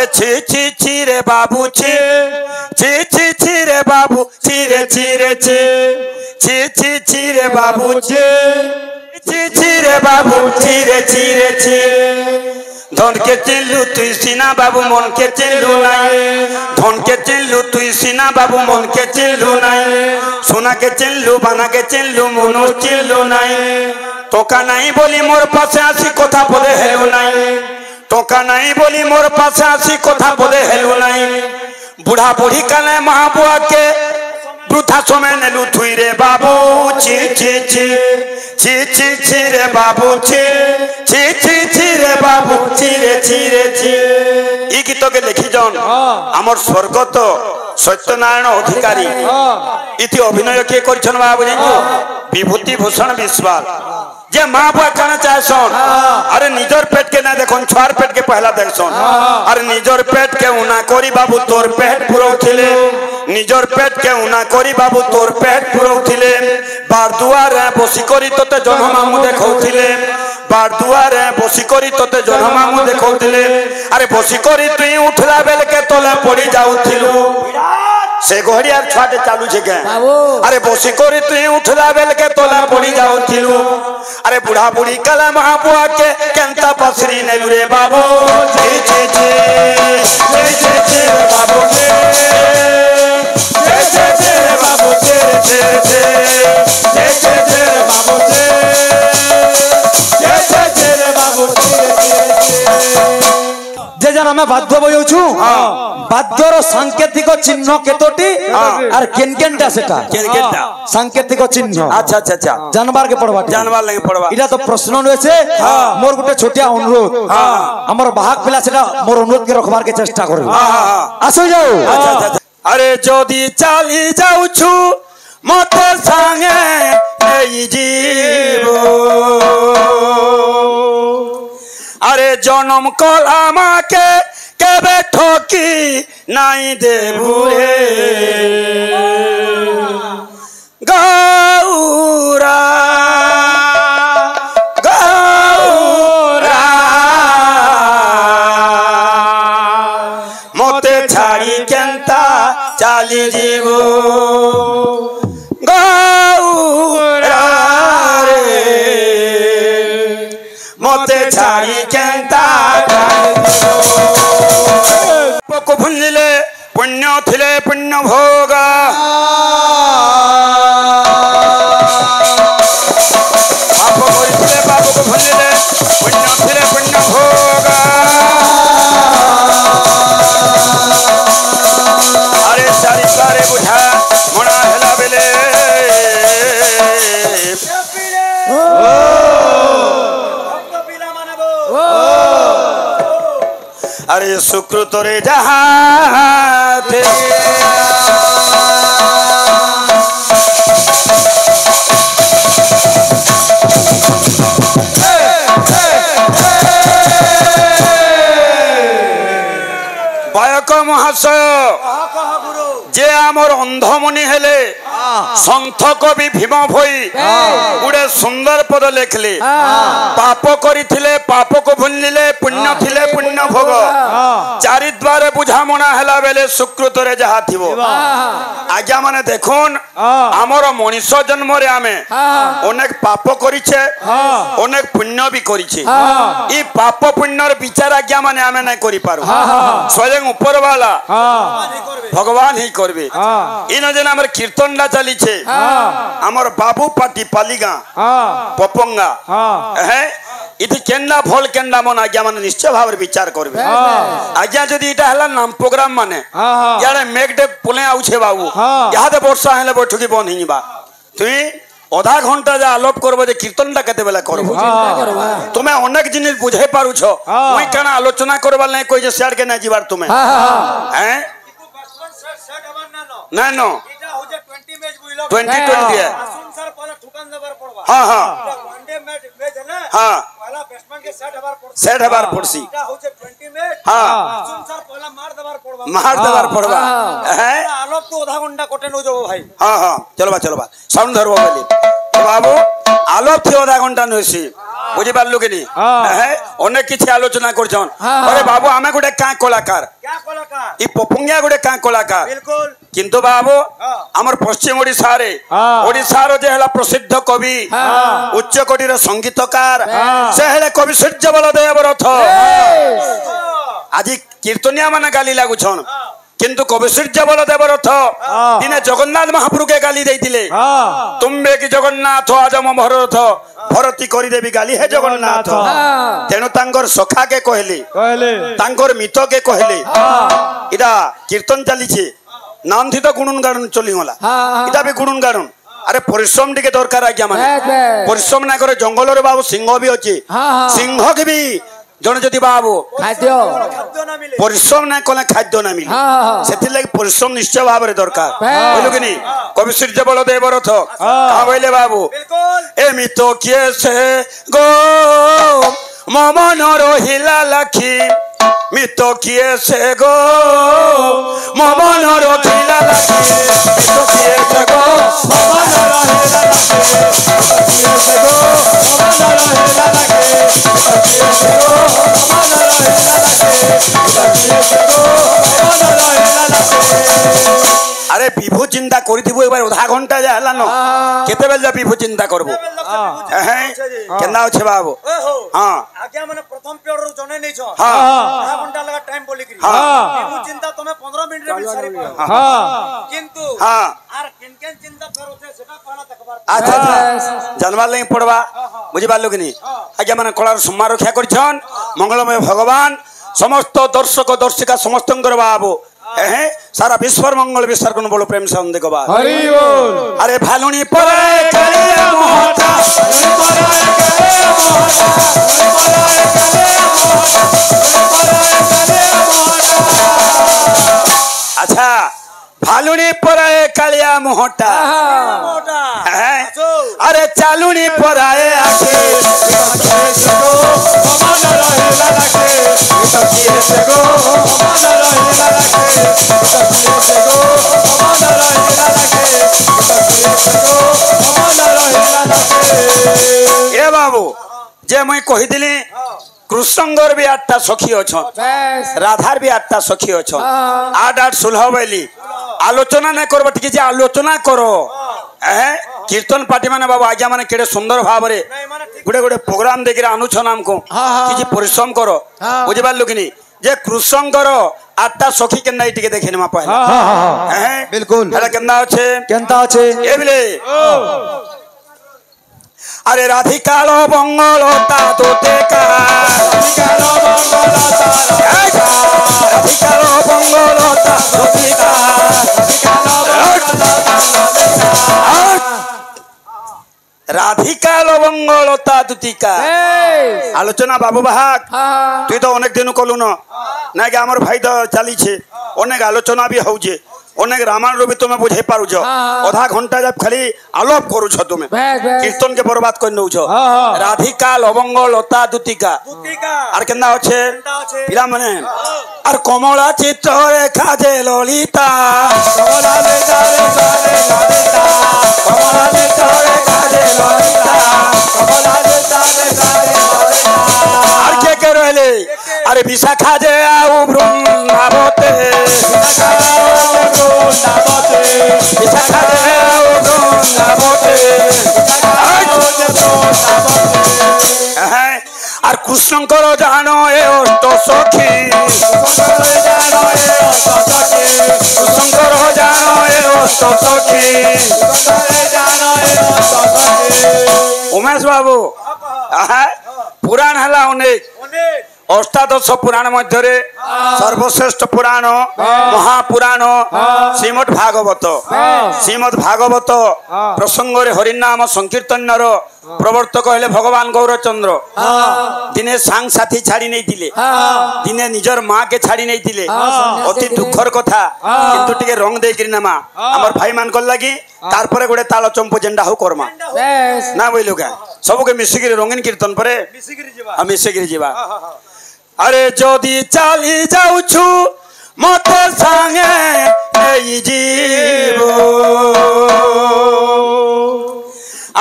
अरे छि छि छि रे बाबू छि छि छि छि रे बाबू छि रे छि रे छि छि छि छि रे बाबू छि छि छि रे बाबू छि रे छि रे छि धन के चिल्लू तुई सीना बाबू मन के चिल्लू नहीं धन के चिल्लू तुई सीना बाबू मन के चिल्लू नहीं सोना के चिल्लू बना के चिल्लू मनो चिल्लू नहीं टोका नहीं बोली मोर पासे आसी कथा बोले हेलो नहीं टोका नहीं बोली मोर पासे आसी कथा बोले हेलो नहीं बुढ़ा बुढ़ी कले महाबुआ के वृथा समय नेलु थुई रे बाबू छि छि छि छि छि छि रे बाबू छि छि छि छि रे बाबू छि रे छि रे छि ई गीत के लिखी जन हमर स्वर्गत सत्यनारायण अधिकारी इति अभिनय के करछन बाबू जानो विभूति भूषण विश्वास जे मां बुआ कना चाहसन अरे निजर पेट के ना देखन छुआर पेट के पहला देखसन अरे निजर पेट के उना करी बाबू तोर पेट पुरौथिले निजर पेट के उना करी बाबू तोर पेट पुरौथिले बार दुआर बसी करी तते जन्म मामू देखौथिले बार दुआर बसी करी तते जन्म मामू देखौथिले अरे बसी करी तुई उठला बेल के तले पड़ी जाउथिलु से घड़ियार छुआटे चालू छे के अरे बसी करी तुई उठला बेल के तले पड़ी जाउथिलु अरे बुढ़ा बुढ़ी कला महाबुआ के केंता पसरी नेलु रे बाबू छि छि छि छि छि छि बाबू छि छि छि छि बाबू छि छि छि छि छि छि बाबू छि छि छि छि बाबू छि जे जन हमें बाद्य बजाउछु बाद्यर सांकेतिक चिन्ह केतोटी और केनकेनटा सेटा केनकेनटा सांकेतिक चिन्ह अच्छा अच्छा अच्छा जानवर के पड़वा जानवर लगे पड़वा इटा तो प्रश्न होइसे मोर गुटे छोटिया अनुरोध हमर बाहक पिला सेटा मोर अनुरोध के रखबार के चेष्टा करू आसो जाओ अच्छा अच्छा अरे जदी चाली जाउछु मते संगे नेई जीवो अरे जन्म कला माँ के केबे ठोकी नाई देबू रे गौरा गौरा मोते छाड़ी केंता चाली जीवो गौरा रे मोते छाड़ी केंता को भुंजिले पुण्य थिले पुण्य भोगा पाप करिथिले पाप को भुंजिले पुण्य थिले पुण्य भोगा अरे सारी सारे बुझा मोना हेला बेले अरे सुकृत रे जहाँ थे बायक महाशय जे आमर अंधमुनि हेले संथ कवि भीम भई गुड़े सुंदर पद लिखले पाप करिथिले पाप को भुलिले पुण्य थिले पुण्य भोग चारि द्वारे बुझामणा हेला बेले सुकृत रे जहा थिबो आज्ञा माने देखुन आमर मनुष्य जन्म रे आमे अनेक पाप करिछे अनेक पुण्य भी करिछे ई पाप पुण्यर विचार आज्ञा माने आमे नै करि पारु स्वयं ऊपर वाला भगवान ही करबे इन जन हमर कीर्तन ला चली छे हमर बाबू पाटी पालीगा पपंगा है इति केन्ना भल केन्ना मन आज्ञा माने निश्चय भाव विचार करबे आज्ञा जदी इटा हला नाम प्रोग्राम माने यारे मेघडे पुले आउछे बाबू यादे वर्षा हेले बैठकी बन हिबा तुई आधा घंटा जा आलोप करबो जे कीर्तनटा केते बेला करबो तुमे अनेक जिनिस बुझे पारु छ ओई केना आलोचना करबा नै कोइ जे शेयर के नै जीवार तुमे हैं ना नो इटा हो जे 20 मैच बुइलो 20 है सुन सर पहले ठुकान दबार पड़वा हां हां वनडे मैच है ना हां पहला बैट्समैन के सेट हबार पड़सी इटा हो जे 20 मैच हां सुन सर पहला मार दबार पड़वा है आलोक तो आधा घंटा कोटे नो जो भाई हां हां चलो बा साउंड धरबो बोली बाबू আলোপ থি অধা ঘন্টা নইছি বুঝি পারলু কি নি হ্যাঁ অনেক কিছু আলোচনা করছন আরে বাবু আমি গোটে কাঁ কলাকার ই পপুঙ্গিয়া গোটে কাঁ কলাকার কিন্তু বাবু আমার পশ্চিম ওড়িশারে ওড়িশার যে হেলা প্রসিদ্ধ কবি উচ্চ কোটির সঙ্গীতকার সে হেলে কবি সূর্য বলদেব রথ আজি কীর্তনিয়া মানে গালি লাগুছন কিন্তু কবি সূর্য বলদেব রথ দিনে জগন্নাথ মহাপ্রভুকে গালি দেইতিলে তুমবে কি জগন্নাথ আজম ভরত ভরতি করি দেবি গালি হে জগন্নাথ তেণু তাঙ্কর সখাকে কহিলি তাঙ্কর মিতকে কহিলি এটা কীর্তন চালিছে নামথি তো গুণন গান চলিগলা এটা বি গুণন গান আরে পরিশ্রম টিকে দরকার আজ্ঞা মানে পরিশ্রম না করে জঙ্গলর বাবু সিংহ বি অছি সিংহকে বি জনে যদি বাবু খাদ্য পরিশ্রম না কলে খাদ্য না মিলে সেথিলাগি পরিশ্রম নিশ্চয় ভাবে দরকার বুঝলু কি নি কবি সূর্য বলদেব রথ কা বইলে বাবু এমিত কিয়ে সে গো মমন রহিলা লাখি মিত কিয়ে সে গো মমন রহিলা লাখি মিত কিয়ে সে গো মমন রহিলা লাখি মিত কিয়ে সে গো মমন রহিলা লাখি মিত কিয়ে সে গো মমন রহিলা লাখি মিত কিয়ে সে গো মমন রহিলা লাখি আরে বিভু চিন্তা করিথিবু এবার অধা ঘন্টা যা হেলান কেতেবেল যা বিভু চিন্তা করবো হ্যাঁ কেনা আছে বাবু হ্যাঁ আগে মানে প্রথম পিরিয়ড জনে নেইছ হ্যাঁ আধা ঘন্টা লাগা টাইম বলি কি বিভু চিন্তা তুমি 15 মিনিট রে বিছারি কিন্তু হ্যাঁ আর কেন কেন চিন্তা ফের হচ্ছে সেটা পহলা দেখবার আচ্ছা আচ্ছা জানবার লাগি পড়বা বুঝি পারলু কি নি আগে মানে কলার সম্মান রক্ষা করছন মঙ্গলময় ভগবান সমস্ত দর্শক দর্শিকা সমস্তঙ্কর বাবু হ্যাঁ সারা বিশ্বর মঙ্গল বিস্তার কোন বড় প্রেম সন্দেহ বা হরি বল আরে ভালুনি পরে কালিয়া মহতা ভালুনি পরে কালিয়া মহতা ভালুনি পরে কালিয়া মহতা আচ্ছা ভালুনি পরে কালিয়া মহতা হ্যাঁ আরে চালুনি পরায়ে আকে গো মমন রহিলা লাগে তো কিয়ে সে গো মমন রহিলা লাগে তো কিয়ে সে গো মমন রহিলা লাগে তো কিয়ে সে গো মমন রহিলা লাগে এ বাবু যে মই কহিদিলি কৃষ্ণঙ্গর বি 8টা সখী অছন রাধার বি 8টা সখী অছন 8 সুলহ বইলি আলোচনা না করব ঠিক আছে আলোচনা করো হ্যাঁ কীর্তন পার্টি মানে বাবু আজ্ঞা মানে কেড়ে সুন্দর ভাবে গোটে গোটে প্রোগ্রাম দেখি আনুছন আমকো কিছু পরিশ্রম করো বুঝি পারলু কিনি যে কৃষ্ণঙ্গর 8টা সখী কেন নাই টিকে দেখে নেমা পহলা হ্যাঁ बिल्कुल এটা কেন আছে কেনতা আছে এ বিলে আরে রাধিকালো বঙ্গলতা তোতে কা রাধিকালো বঙ্গলতা রাধিকালো বঙ্গলতা তোতে কা রাধিকালো বঙ্গলতা দুতিকা আলোচনা বাবু বাহাক তুই তো অনেক দিন কলু নাকি আমার ভাই তো চালিছে অনেক আলোচনা বি হচ্ছে অনেক রামায়ণ রবি তুমি বুঝাই পারুছ অধা ঘন্টা যাব খালি আলোপ করুছ তুমি কীর্তন কে বরবাদ করে নৌছ রাধিকা লবঙ্গ লতা দুতিকা আর কেনা আছে পিলা মানে আর কমলা চিত্র রেখা যে ললিতা কমলা চিত্র রেখা যে ললিতা কমলা চিত্র রেখা যে ললিতা কমলা চিত্র রেখা যে ললিতা আর কে রইলে আরে বিশাখা যে আউ বৃন্দাবতে বিশাখা বৃন্দাবতে বিশাখা যে আউ বৃন্দাবতে হ্যাঁ আর কৃষ্ণঙ্কর জানো এ অষ্ট সখী কৃষ্ণঙ্কর জানো এ অষ্ট সখী উমেশ বাবু পুরাণ হেলা অনেক অষ্টাদশ পুরাণ মধ্যে সর্বশ্রেষ্ঠ পুরাণ মহাপুরাণ শ্রীমদ ভাগবত শ্রীমদ ভাগবত প্রসঙ্গে হরিনাম সংকীর্তনর প্রবর্তক হলে ভগবান গৌরচন্দ্র দিনে সাং সাথী ছাড়ি নেই দিনে নিজের মা কে ছাড়ি নেই অতি দুঃখর কথা কিন্তু টিকে রং দেইকি নেমা আমার ভাই মানকর লাগি তারপরে গোটে তাল চম্পু জেন্ডা হু কর্মা না বইলু কা সবকে মিশিকি রঙিন কীর্তন পরে মিশিকি যা আরে যদি চালি যাউছু মতে সাঙ্গে এই জীব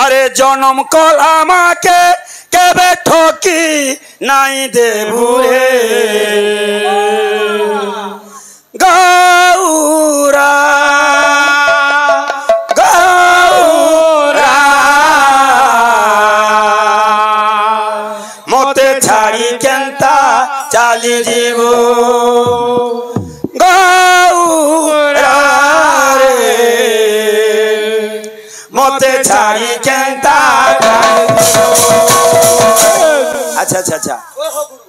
আরে জনম কল আমাকে কেবে ঠকি নাই দেবু রে গৌরা গৌরা মতে ছাড়ি কেন্তা চালি জীব গৌরা রে মতে ছাড়ি কেন্তা। আচ্ছা আচ্ছা আচ্ছা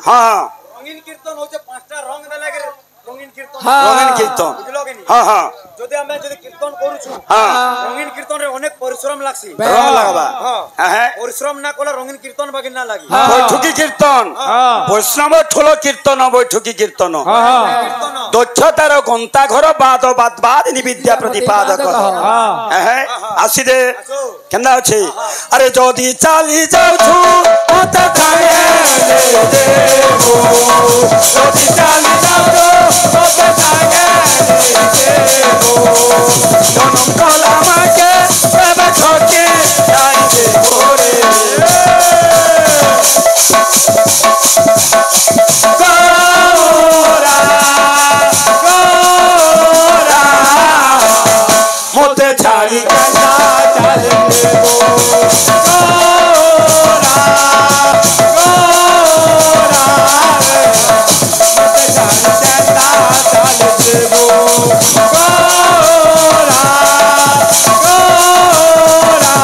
হ্যাঁ রঙিন কীর্তন হচ্ছে 5টা রং দেলা গেলে রঙিন কীর্তন রঙিন কীর্তন বুঝলো কি হ্যাঁ হ্যাঁ যদি আমরা যদি কীর্তন করুছু হ্যাঁ রঙিন কীর্তনের অনেক পরিশ্রম লাগছে রং লাগাবা হ্যাঁ পরিশ্রম না করলে রঙিন কীর্তন বাকি না লাগি বৈঠকি কীর্তন বৈষ্ণব ঠোল কীর্তন বৈঠকি কীর্তন দক্ষতার গন্তা ঘর বাদ বাদ বাদিনী বিদ্যা প্রতিপাদক হ্যাঁ আসি দে কেন্দা আছে আরে যদি চালি যাওছু মতে ছাড়ে দেবো যদি চালি যাওছো মতে ছাড়ে দেবো জনম কল আমাকে এবে ঠকে নাই দেবো রে গৌরা গৌরা মতে ছাড়ি কেনা চালে দেবো গৌরা গৌরা মতে ছাড়ি কেনা চালে দেবো গৌরা গৌরা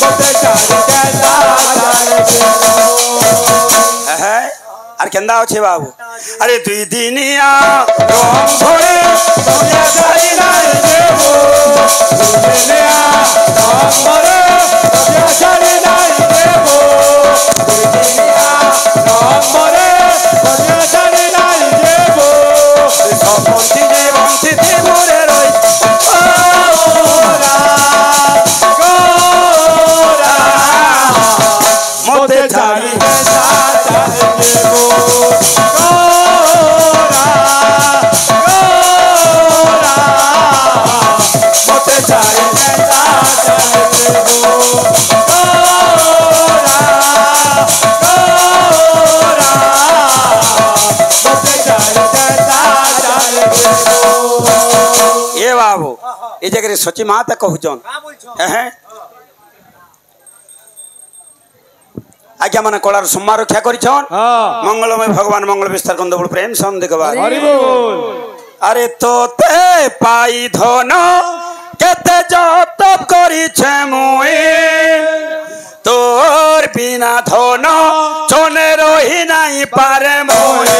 মতে ছাড়ি কেনা চালে দেবো। হ্যাঁ আর কেন্দা আছে বাবু আরে দুই দিনিয়া রং ধরে দুনিয়া ছাড়ি নাই দেবো দুই দিনিয়া রং ধরে দুনিয়া ছাড়ি নাই দেবো দুই দিনিয়া রং ধরে দুনিয়া ছাড়ি নাই দেবো সপন্থী জীবন্থী জীবনে রই গৌরা গৌরা মতে ছাড়ি এ বাবু এই জায়গায় সচি মাতা কহুছন হ্যাঁ আজ্ঞা মানে কলার সম্মান রক্ষা করিছন মঙ্গলময় ভগবান মঙ্গল বিস্তার কন্দ বল প্রেম সন্ধে গবার আরে তোতে পাই ধন কেতে যত করিছে মুই তোর বিনা ধন চনে রহি নাই পারে মুই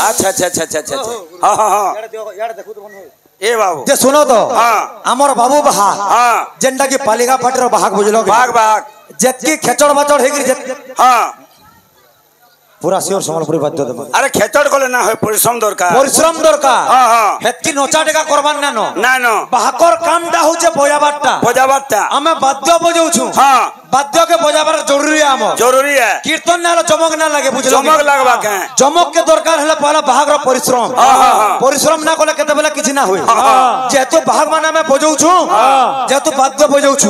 আচ্ছা আচ্ছা আচ্ছা আচ্ছা আচ্ছা হ্যাঁ হ্যাঁ হ্যাঁ এ বাবু যে শুনো তো হ্যাঁ আমার বাবু বাহা হ্যাঁ যেনটা কি পালিকা পাটির বাহাক বুঝলো বাঘ বাঘ যেতকি খেচড় বাচড় হেগিরি হ্যাঁ পুরা শিওর সম্বলপুরি বাদ্য দেব আরে খেচড় গলে না হয় পরিশ্রম দরকার পরিশ্রম দরকার হ্যাঁ হ্যাঁ হেতকি নচা টেকা করবার না না না বাহাকর কামটা হচ্ছে বজাবারটা বজাবারটা আমি বাদ্য বজাউছু হ্যাঁ বাদ্যকে বজাবার জরুরি আম জরুরি है কীর্তন না হলে চমক না লাগে বুঝলো চমক লাগবা কে চমক কে দরকার হলে পহলা বাহাগর পরিশ্রম পরিশ্রম না করলে কেতেবেলা কিছু না হয় যেহেতু বাহাগ মানে আমি বজাউছু যেহেতু বাদ্য বজাউছু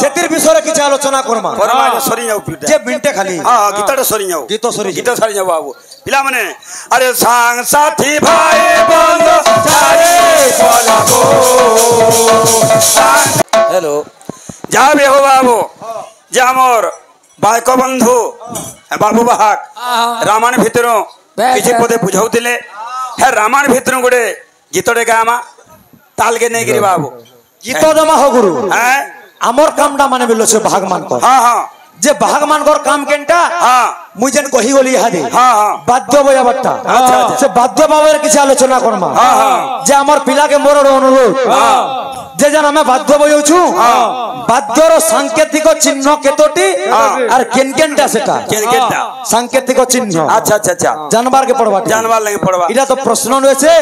সেতির বিষয়ে কিছু আলোচনা করমা করমা সরি যাও পিটা যে মিনিটে খালি হ্যাঁ গীতটা সরি যাও গীত সরি গীত সরি যাও বাবু পিলা মানে আরে সাং সাথী ভাই বন্ধু ছাড়ে পলাবো হ্যালো যাবে হো বাবু যে আমার বায়ক বন্ধু বাবু বাহাক রামায়ণ ভিতর কিছু পদে বুঝাউলে হ্যাঁ রামায়ণ ভিতর গোটে গীতটে গামা তালকে নেইকি বাবু গীত জমা হো গুরু হ্যাঁ আমার কামটা মানে বললো সে বাহাগ মান কর হ্যাঁ হ্যাঁ যে বাহাগ মান কর কাম কেনটা হ্যাঁ मुई जेन कही गली इहादे हाँ हाँ बाध्य बजाबारटा अच्छा, अच्छा। से बाध्य बाबार किसी आलोचना करमा हाँ हाँ जे हमर पिला के मोर अनुरोध जे जन हमें बाध्य बजाउछु बाध्यर सांकेतिक चिन्ह केतोटी आर केन केनटा सेटा केनकेटा सांकेतिक चिन्ह अच्छा अच्छा अच्छा जानबार के पड़वा जानवार लगे पड़वा इटा तो प्रश्न रहिছে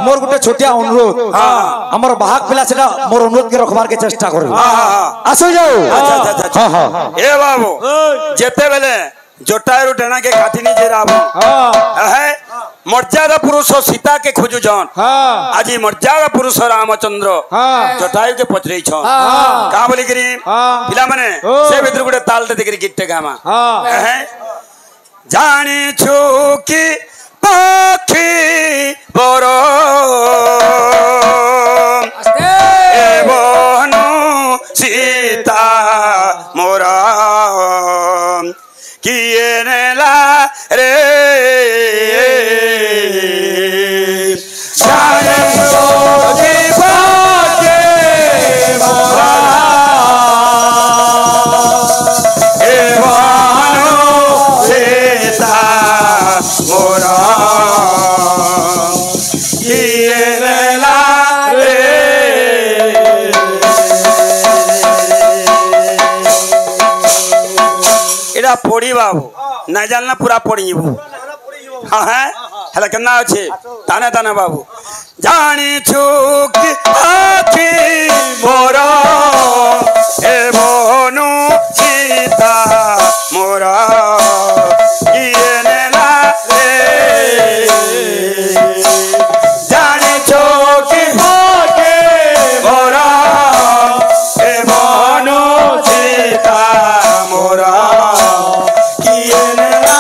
मोर गुटे छोटिया अनुरोध हमर बाहक पिला सेटा मोर अनुरोध के रखबार के चेष्टा करबे आसो जाओ अच्छा अच्छा अच्छा हां हां ए बाबू जेते बेले जोटायरु डेना के घाटिनी जे राबो है मर्यादा पुरुष सीता के खोजु जन आज मर्यादा पुरुष रामचंद्र जटायु के पचरे छ का बोली गिरी पिला माने से भीतर गुटे ताल दे देखि गिट्टे गामा है जानी छु कि पाखी बरो एवनु सीता मोरा किए नेला रे जाने सोची बाके मोरा एवानो सीता मोरा किए नेला रे एडा पड़ी बाबू ना जानना पूरा पड़ी हाँ है हेला केना अछि ताने ताने बाबू जानी छुक आखी मोरा ए बोनु सीता मोरा किए नेला रे जानी छुक आखी मोरा ए बोनु सीता मोरा किए नेला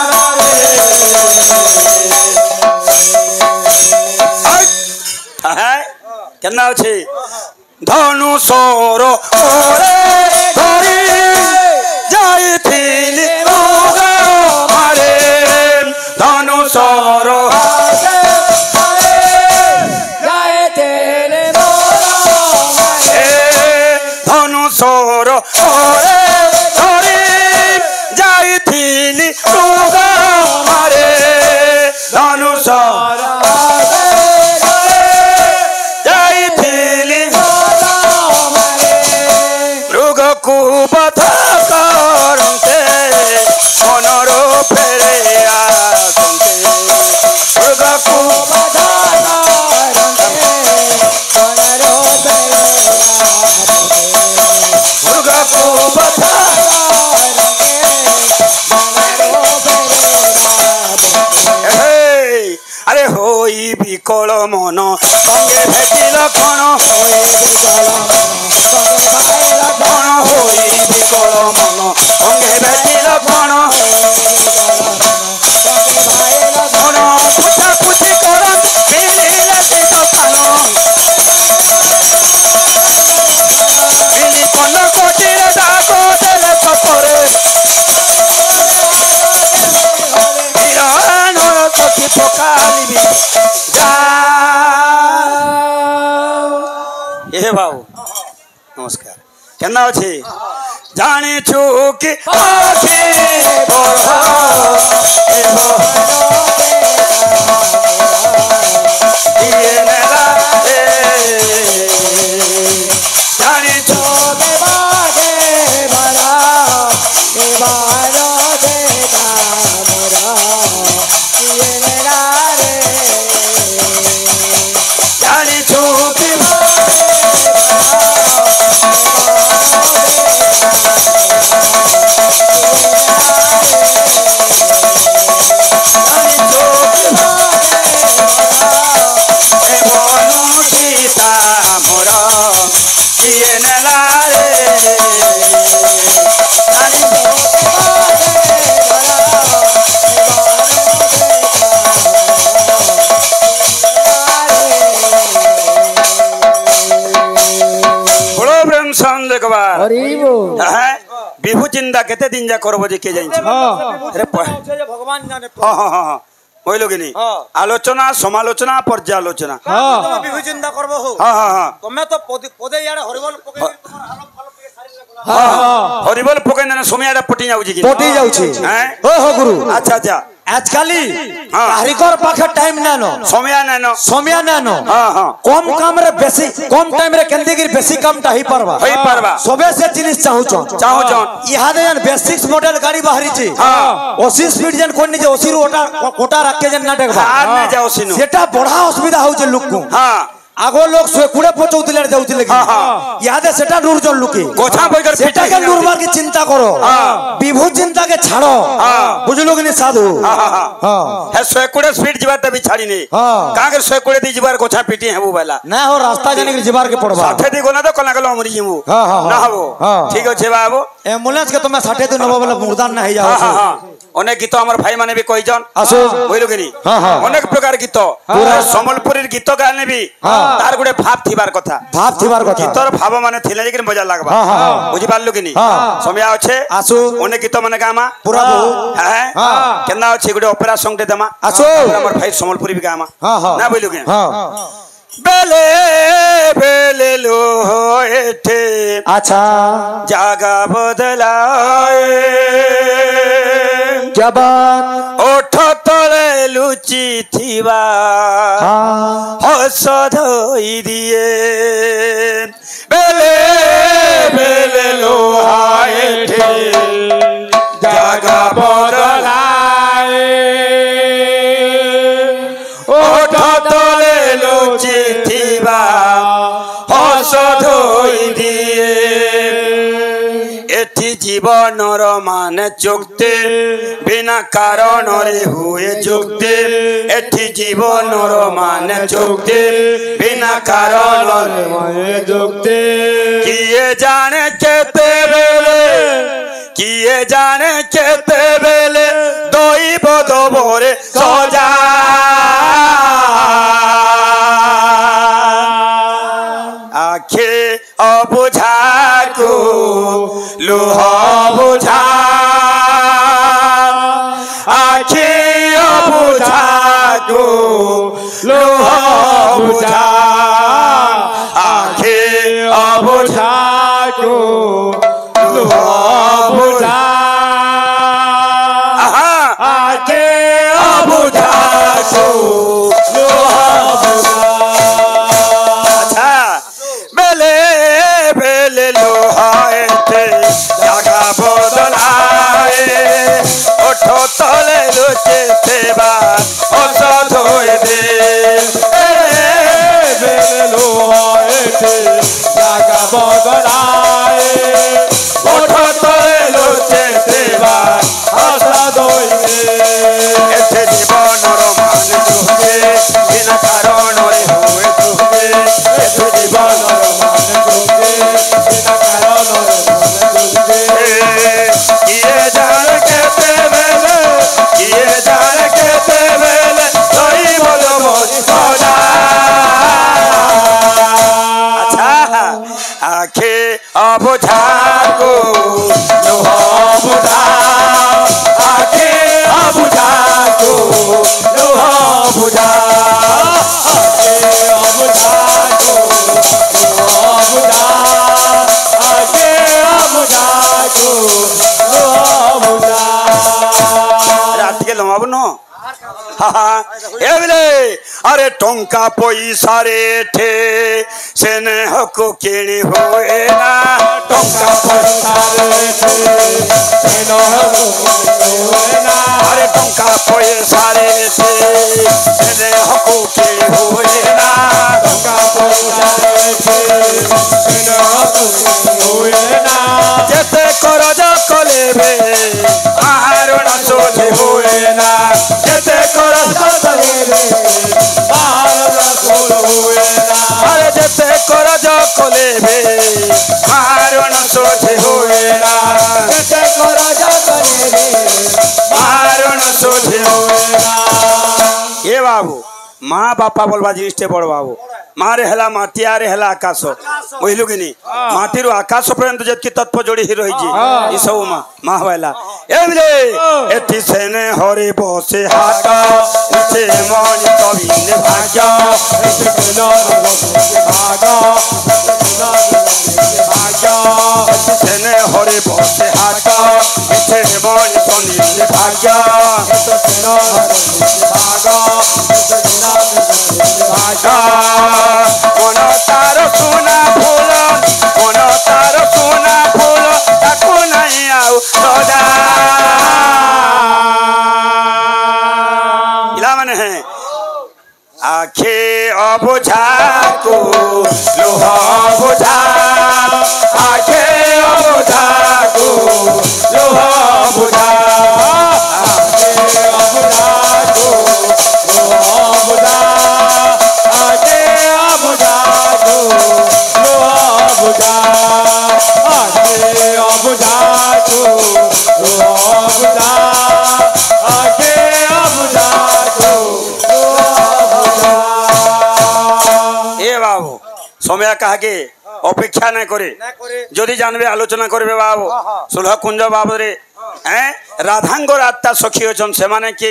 केना अछि धनु सोरो ओरे धरी जाइथिली ओगा मारे धनु सोरो जाइथिली ओगा मारे धनु सोरो ओरे धरी जाइथिली ओगा मारे धनु सोरो अरे होई बिकल मन संगे भेटिल कण होई बिकल मन संगे भेटिल कण पूछा पूछी करन मिलिले सफान मिली कन कोटिर डाक देले सफरे सखी पकालिबी जा ए बाबू नमस्कार केना अछि जानी छु कि आखी बोरा एबो दिए नेला रे जानी छु के बागे भरा ए बारो देता मोरा किए नेला रे जानी छु कि विभू चिंता केते दिन जा करबो जे के जाई अरे भगवान जाने हां हां हां ओइ लोगिनी आलोचना समालोचना पर्यालोचना तुम विभू चिंता करबो हो हां हां हां तुमे तो पदे यार हरिबोल पके तुम्हार हालत फालत के सारी हरिबोल पकई ना सोमियाडा पटी जाउची कि पटी जाउची हैं ओ हो गुरु अच्छा अच्छा आजकाली कारीगर पाखे टाइम ना नो समय ना नो कम काम रे बेसी कम टाइम रे केंदी गिर बेसी काम ता ही परवा सबे से जिनिस चाहू इहादे जन बेसिक्स मॉडल गाड़ी बाहरी छी 80 स्पीड जन कोन जे 80 रो कोटा रख के जन ना देखबा आ ना जाओ सिनो सेटा बड़ा असुविधा हो जे लोग को आगो लोग कुड़े पचौतिले जाउतिले यादे सेटा दूर जन लुके गोछा बइकर सेटा के नूरमार की चिंता करो विभू चिंता के छाड़ो बुझलो कि नहीं साधु हां है 100 कुड़े स्पीड जीवार तभी छाड़ी नहीं का के 100 कुड़े दी जीवार गोछा पीटी है वो वाला ना हो रास्ता जाने के जीवार के पड़बा साथे दी गोना तो कला कलो हमरी जीमु ना हो ठीक है बाबू एम्बुलेंस के तुम्हें साथे तो नबा वाला मुर्दान ना है जाओ अनेक गीत हमर भाई माने भी कहि जन आसो बोइलो कि अनेक प्रकार गीत पूरा संबलपुरी गीत गाने भी तार गुडे भाव थिबार कथा गीतर भाव माने थिले लेकिन मजा लागबा बुझि पाललो कि समय अच्छे आसो अनेक गीत माने गामा पूरा बहुत हैं केना अछि गुडे ओपेरा सॉन्ग दे दमा आसो हमर भाई संबलपुरी भी गामा ना बोइलो कि बेले बेले लो एठे अच्छा जागा बदलाए जबान ओठ तले लुचि थिबा हस धोई दिए बेले बेले लोहाए ठे जागा बदलाए ओठ तले लुचि थिबा हस धोई दिए एठी जीवनर मान चुक्ति बिना कारण रे हुए चुक्ति एठी जीवनर मान चुक्ति बिना कारण रे हुए चुक्ति किए जाने केते बेले दोई बदो भोरे सजा आखे अबुझा को लोह बुझा आखे अबुझा को लोह बुझा आखे अबुझा को लोह बुझा आखे अबुझा को लोह बुझा बेले लोहाए थे जागा बदलाए ओठो तले लुचे थे हस धोए दे बेले लोहाए थे जागा बदलाए ओठो तले लुचे थे हस धोए दे एथे जीवनर मान चुके बिना कारण रे हुए चुके एथे जीवनर मान चुके बिना कारण रे किए जान के बेले सही बोलो मोजा अच्छा आखे अबुझा को लोह बुझा आखे अबुझा को लोह बुझा आखे अबुझा को लोह बुझा आखे अबुझा को लोह बुझा रात के लमाब न अरे टंका पैसा रेठे सेने हको केणी होए ना टंका पैसा रेठे सेने हको होए ना अरे टंका पैसा रेठे सेने हको केणी होए ना टंका पैसा रेठे सेने हको होए ना जेते करज कलेबे आहारण सोझे होए ना जेते करज कलेबे आहारण सोझे होए ना अरे जेते करज कलेबे आहारण सोझे होए ना जेते करज कलेबे आहारण सोझे होए ना ए बाबू माँ बापा बोलवा जिनिसटे बड़ बाबू माँ रे हला माटी आरे हला आकाश बुझलु कि नहीं माटी रो आकाश पर्यंत जतकी तत्व जोड़ी ही रही जी ई सब माँ वाला एमले एति सेने हरि बसे हाटा इसे मन कविने भाग्य इसे केना भागा भाग्य एति सेने हरि बसे हाटा इसे मन कविने भाग्य इसे केना भागा इसे केना भागा कोन तार सोना फूल कोन तार सोना फूल ताको नहीं आउ सदा इला माने है आखे अबुझा को लोहा बुझा आखे अबुझा को लोहा बुझा आखे अबुझा को लोहा बुझा आखे अबुझा को लोहा बुझा आखे अबुझा को लोहा बुझा आखे अबुझा को बाबू समय कहा अपेक्षा नहीं करे जदि जानबे आलोचना करबे बाबू सुलह कुंज बाबू रे राधांग रात्ता सखी अछन से माने के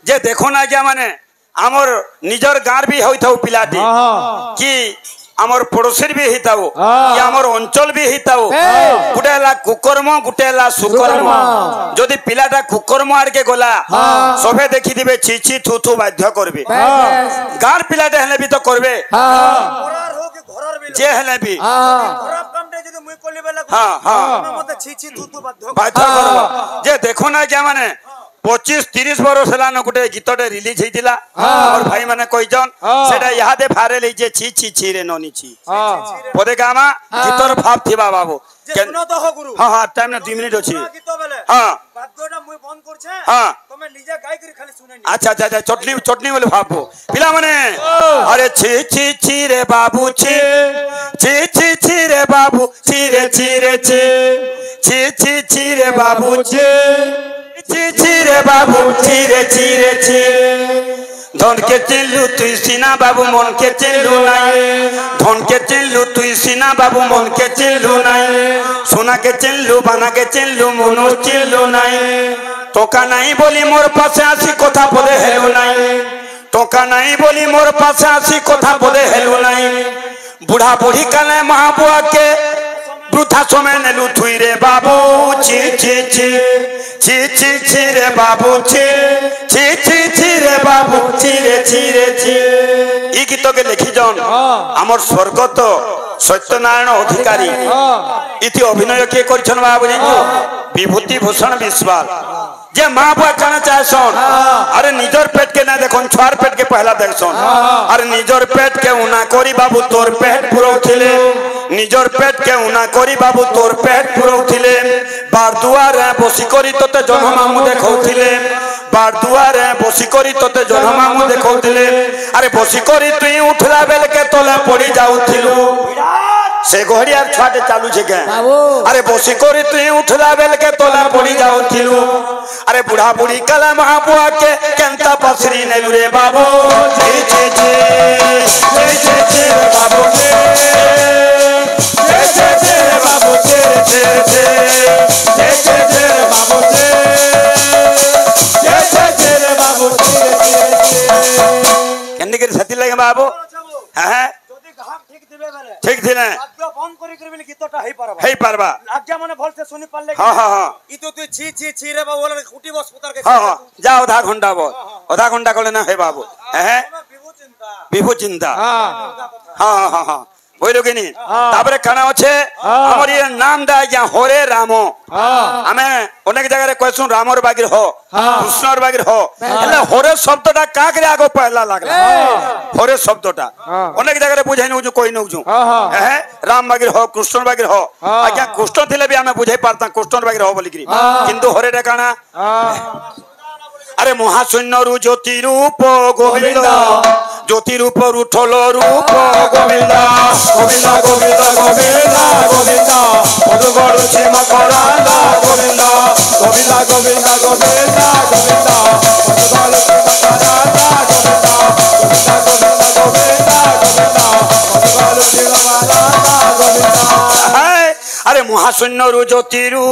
जे देखो ना क्या माने आमर निजर गार भी होइथाउ पिलाटी कि आमर पड़ोसीर भी हिताउ कि आमर अंचल भी हिताउ गुटेला कुकर्म गुटेला सुकर्म जदि पिलाटा कुकर्म आड़ के गला सबे देखि दिबे छी छी थू थू बाध्य करबे गार पिलाटे हेले भी तो करबे जे हेले भी खराब कामटे जदि मुई कोली बेला हां मते छी छी थू थू बाध्य करबा जे देखो ना क्या माने 25-30 वर्ष हेलान गोटे गीतटे रिलीज होइतिला और भाई माने कहिजन सेटा यादे भाइरल होइजे छी छी छी रे ननी छी पदे गामा गीतर भाव थिबा बाबू जे सुनो तो हो गुरु हां हां टाइम ना 2 मिनिट अछि गीत बेले हां बाद्यटा मुई बंद करछे हां तमे निजे गाय करी खाली सुनेनी अच्छा अच्छा अच्छा चटनी चटनी बोले भाबो पिला माने अरे छी छी छी रे बाबू छी छी छी छी रे बाबू छी रे छी रे छी छी छी छी रे बाबू छी ची ची रे बाबू चिरे चिरे ची धन के चिल्लू तुई सीना बाबू मन के चिल्लू नहीं धन के चिल्लू तुई सीना बाबू मन के चिल्लू नहीं सोना के चिल्लू बना के चिल्लू मनो चिल्लू नहीं टोका नहीं बोली मोर पासे आसी कथा पदे हेलू नहीं टोका नहीं बोली मोर पासे आसी कथा पदे हेलू नहीं बुढ़ा बुढ़ी काले महाबुआ के वृथा समय नेलू थुई रे बाबू ची ची ची ची ची ची रे बाबू ची ची ची ची रे बाबू ची रे ची ई गीत के लिखी जन हमर स्वर्गत सत्यनारायण अधिकारी इति अभिनय के करछन बाबू जानू विभूति भूषण विश्वास जे माँ बुआ कहना चाहसन अरे निजर पेट के ना देखन छुआर पेट के पहला देखसन अरे निजर पेट के उना करी बाबू तोर पेट पुरौथिले निजर पेट के उना करी बाबू तोर पेट पुरौथिले बार दुआर बसी करी तोते जन्म मामू देखौथिले बार दुआर बसी करी तोते जन्म मामू देखौथिले अरे बसी करी तुई उठला बेल के तोले पड़ी जाउथिलु से घड़ियार छाटे चालू छे के अरे बसी करी तुई उठला बेल के तोले पड़ी जाउथिलु अरे बुढ़ा बुढ़ी कला महाबुआ के केंता पसरी नेलु रे बाबू जी जी जी जी जी जी बाबू जी जी जी जी बाबू जी जी जी जी जी जी बाबू जी जी जी जी बाबू जी केंदी के सती लगे बाबू हां ठीक थिले बंद करी करबे गीतटा हेई पारबा आज्ञा माने भल से सुनि पाले हां हां हां ई तो तू छी छी छी रे बाबू बोले कुटी बस पुतर के हां हां जा आधा घंटा कोले ना हे बाबू विभू चिंता हां हां हां हां ओइ लोगिनी ताबरे काना আছে हमर ये नाम दा या होरे रामो हमें अनेक जगह रे कहसु रामर बागिर हो कृष्णर बागिर हो એટલે होरे शब्दटा काकरे आगो पहला लागला होरे शब्दटा अनेक जगह रे बुझाइ नउ कोइ नउ राम बागिर हो कृष्ण बागिर हो आज्ञा कृष्ण थिले भी हमें बुझाइ पारता कृष्ण बागिर हो बोली किंतु होरे रे काना अरे महाशून्य रु ज्योति रूप गोविंद ज्योति रूप उठल रूप गोविंद गोविंद गोविंद गोविंद गोविंद मधुगढ़ मकरांद गोविंद गोविंद गोविंद गोविंद गोविंद मधुगढ़ मकरांद गोविंद ମହାଶୂନ୍ୟରୁ ଜ୍ୟୋତିରୁ